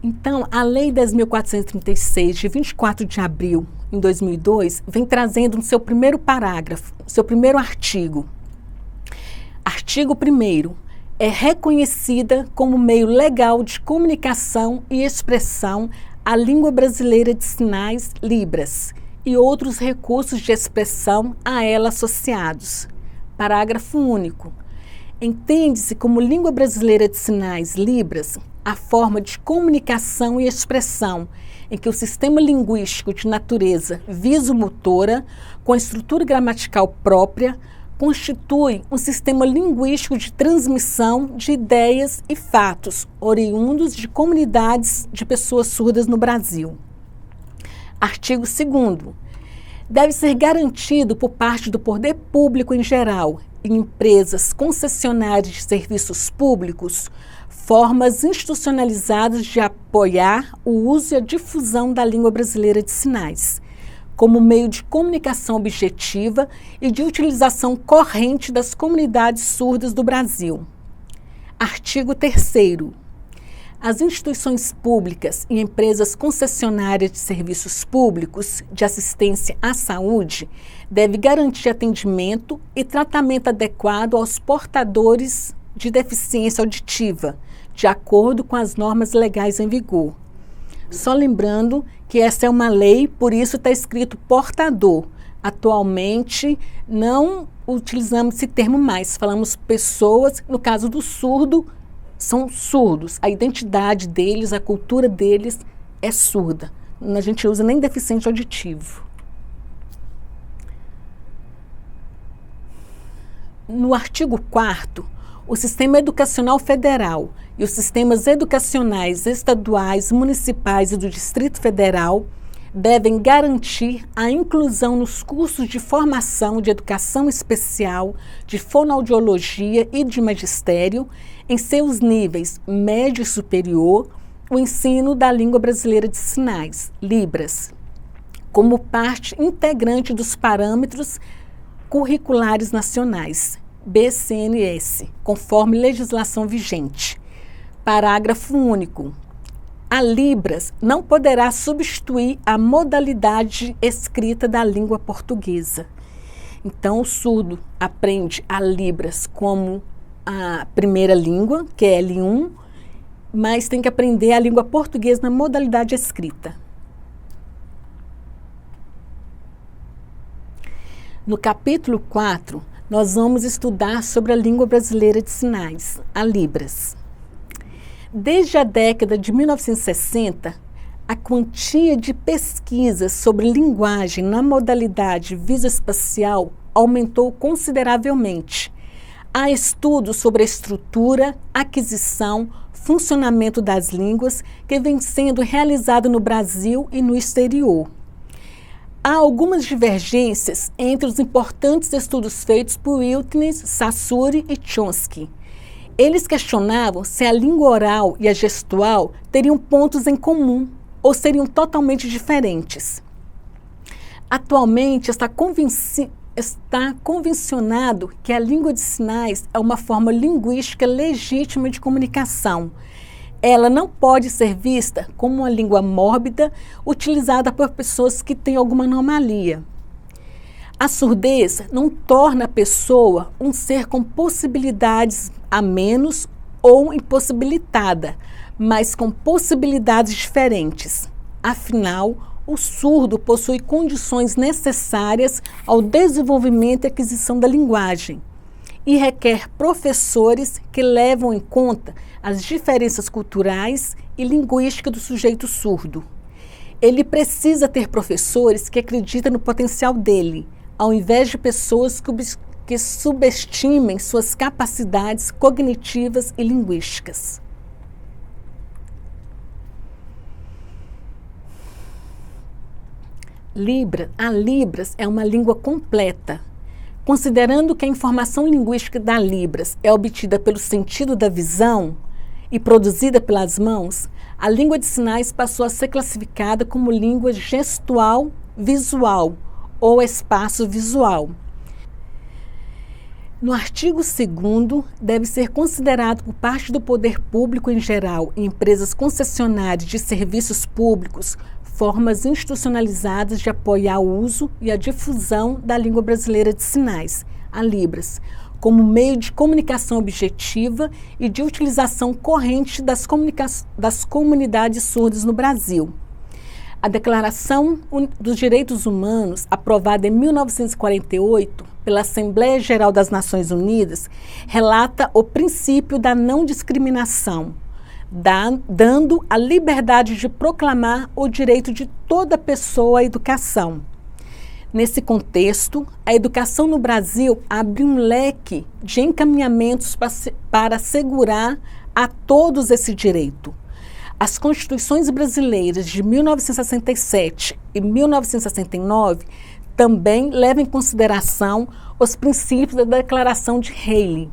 Então, a Lei 10.436, de 24 de abril de 2002, vem trazendo no seu primeiro parágrafo, seu primeiro artigo. Artigo 1º. É reconhecida como meio legal de comunicação e expressão a língua brasileira de sinais, Libras, e outros recursos de expressão a ela associados. Parágrafo único. Entende-se como língua brasileira de sinais, Libras, a forma de comunicação e expressão em que o sistema linguístico de natureza visomotora, com estrutura gramatical própria, constitui um sistema linguístico de transmissão de ideias e fatos oriundos de comunidades de pessoas surdas no Brasil. Artigo 2º. Deve ser garantido por parte do poder público em geral e empresas concessionárias de serviços públicos formas institucionalizadas de apoiar o uso e a difusão da língua brasileira de sinais, como meio de comunicação objetiva e de utilização corrente das comunidades surdas do Brasil. Artigo 3º. As instituições públicas e empresas concessionárias de serviços públicos de assistência à saúde devem garantir atendimento e tratamento adequado aos portadores de deficiência auditiva, de acordo com as normas legais em vigor. Só lembrando que essa é uma lei, por isso está escrito portador. Atualmente não utilizamos esse termo mais, falamos pessoas, no caso do surdo, são surdos. A identidade deles, a cultura deles é surda. A gente usa nem deficiente auditivo. No artigo 4º, o Sistema Educacional Federal e os sistemas educacionais estaduais, municipais e do Distrito Federal devem garantir a inclusão nos cursos de formação de educação especial, de fonoaudiologia e de magistério, em seus níveis médio e superior, o ensino da língua brasileira de sinais, Libras, como parte integrante dos parâmetros curriculares nacionais, BCNS, conforme legislação vigente. Parágrafo único. A Libras não poderá substituir a modalidade escrita da língua portuguesa. Então, o surdo aprende a Libras como a primeira língua, que é L1, mas tem que aprender a língua portuguesa na modalidade escrita. No capítulo 4, nós vamos estudar sobre a língua brasileira de sinais, a Libras. Desde a década de 1960, a quantia de pesquisas sobre linguagem na modalidade visoespacial aumentou consideravelmente. Há estudos sobre a estrutura, aquisição, funcionamento das línguas que vem sendo realizado no Brasil e no exterior. Há algumas divergências entre os importantes estudos feitos por Wilkins, Saussure e Chomsky. Eles questionavam se a língua oral e a gestual teriam pontos em comum ou seriam totalmente diferentes. Atualmente está convencionado que a língua de sinais é uma forma linguística legítima de comunicação. Ela não pode ser vista como uma língua mórbida utilizada por pessoas que têm alguma anomalia. A surdez não torna a pessoa um ser com possibilidades a menos ou impossibilitada, mas com possibilidades diferentes. Afinal, o surdo possui condições necessárias ao desenvolvimento e aquisição da linguagem e requer professores que levam em conta as diferenças culturais e linguísticas do sujeito surdo. Ele precisa ter professores que acreditam no potencial dele, ao invés de pessoas que subestimem suas capacidades cognitivas e linguísticas. A Libras é uma língua completa. Considerando que a informação linguística da Libras é obtida pelo sentido da visão e produzida pelas mãos, a língua de sinais passou a ser classificada como língua gestual visual ou espaço visual. No artigo 2º, deve ser considerado por parte do poder público em geral e empresas concessionárias de serviços públicos formas institucionalizadas de apoiar o uso e a difusão da língua brasileira de sinais, a Libras, como meio de comunicação objetiva e de utilização corrente das comunidades surdas no Brasil. A Declaração dos Direitos Humanos, aprovada em 1948 pela Assembleia Geral das Nações Unidas, relata o princípio da não discriminação, dando a liberdade de proclamar o direito de toda pessoa à educação. Nesse contexto, a educação no Brasil abre um leque de encaminhamentos para assegurar a todos esse direito. As Constituições brasileiras de 1967 e 1969 também levam em consideração os princípios da Declaração de Hayle.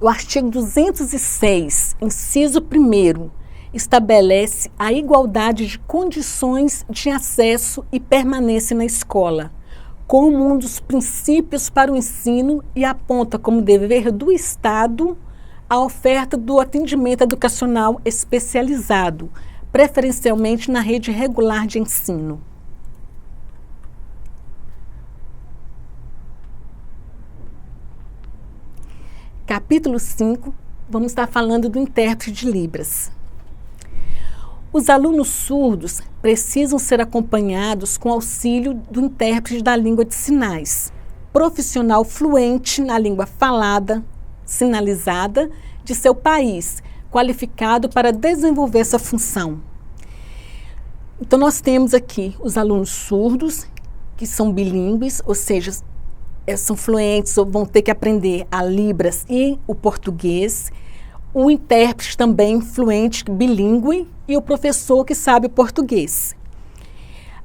O artigo 206, inciso 1º, estabelece a igualdade de condições de acesso e permanência na escola, como um dos princípios para o ensino e aponta como dever do Estado a oferta do atendimento educacional especializado, preferencialmente na rede regular de ensino. Capítulo 5, vamos estar falando do intérprete de Libras. Os alunos surdos precisam ser acompanhados com auxílio do intérprete da língua de sinais, profissional fluente na língua falada, sinalizada de seu país, qualificado para desenvolver essa função. Então, nós temos aqui os alunos surdos, que são bilíngues, ou seja, são fluentes ou vão ter que aprender a Libras e o português, o intérprete também fluente, bilíngue, e o professor que sabe o português.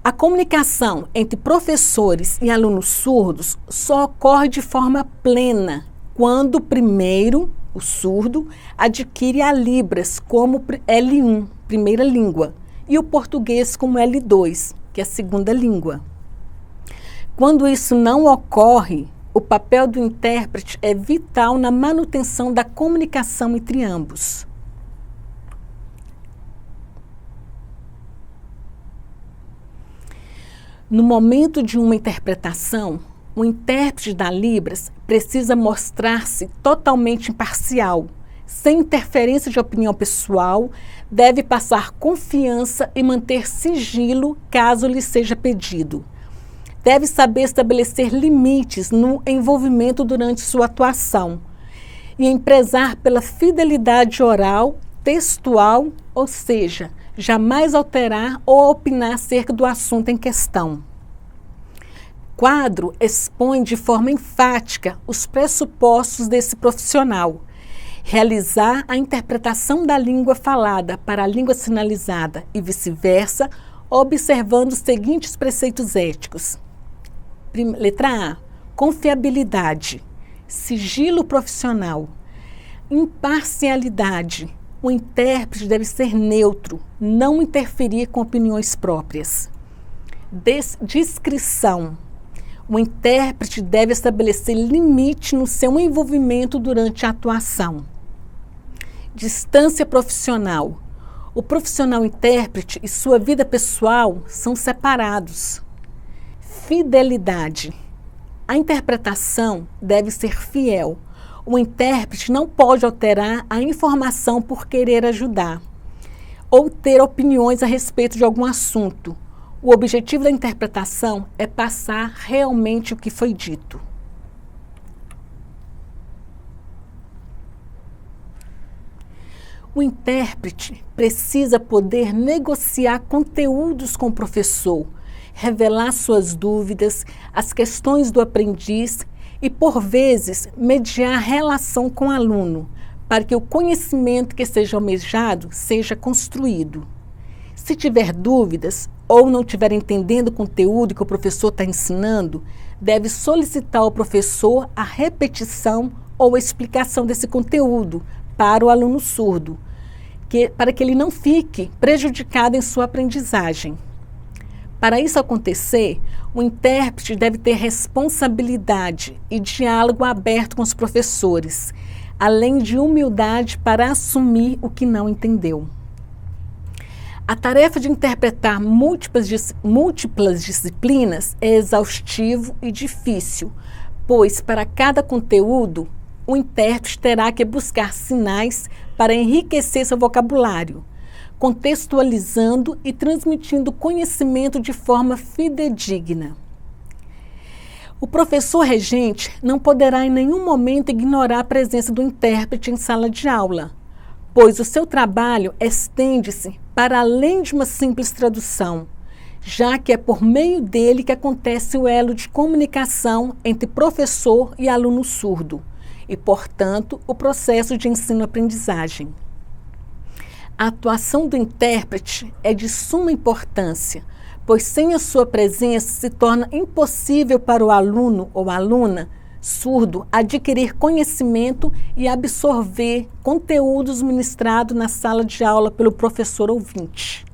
A comunicação entre professores e alunos surdos só ocorre de forma plena quando primeiro o surdo adquire a Libras como L1, primeira língua, e o português como L2, que é a segunda língua. Quando isso não ocorre, o papel do intérprete é vital na manutenção da comunicação entre ambos. No momento de uma interpretação, o intérprete da Libras precisa mostrar-se totalmente imparcial, sem interferência de opinião pessoal, deve passar confiança e manter sigilo caso lhe seja pedido. Deve saber estabelecer limites no envolvimento durante sua atuação e prezar pela fidelidade oral, textual, ou seja, jamais alterar ou opinar acerca do assunto em questão. Quadro expõe de forma enfática os pressupostos desse profissional. Realizar a interpretação da língua falada para a língua sinalizada e vice-versa, observando os seguintes preceitos éticos. Letra A, confiabilidade, sigilo profissional, imparcialidade. O intérprete deve ser neutro, não interferir com opiniões próprias. Discrição. O intérprete deve estabelecer limite no seu envolvimento durante a atuação. Distância profissional. O profissional intérprete e sua vida pessoal são separados. Fidelidade. A interpretação deve ser fiel. O intérprete não pode alterar a informação por querer ajudar ou ter opiniões a respeito de algum assunto. O objetivo da interpretação é passar realmente o que foi dito. O intérprete precisa poder negociar conteúdos com o professor, revelar suas dúvidas, as questões do aprendiz e, por vezes, mediar a relação com o aluno, para que o conhecimento que seja almejado seja construído. Se tiver dúvidas ou não estiver entendendo o conteúdo que o professor está ensinando, deve solicitar ao professor a repetição ou a explicação desse conteúdo para o aluno surdo, para que ele não fique prejudicado em sua aprendizagem. Para isso acontecer, o intérprete deve ter responsabilidade e diálogo aberto com os professores, além de humildade para assumir o que não entendeu. A tarefa de interpretar múltiplas disciplinas é exaustivo e difícil, pois para cada conteúdo, o intérprete terá que buscar sinais para enriquecer seu vocabulário, contextualizando e transmitindo conhecimento de forma fidedigna. O professor regente não poderá em nenhum momento ignorar a presença do intérprete em sala de aula, pois o seu trabalho estende-se para além de uma simples tradução, já que é por meio dele que acontece o elo de comunicação entre professor e aluno surdo, e, portanto, o processo de ensino-aprendizagem. A atuação do intérprete é de suma importância, pois sem a sua presença se torna impossível para o aluno ou aluna surdo adquirir conhecimento e absorver conteúdos ministrados na sala de aula pelo professor ouvinte.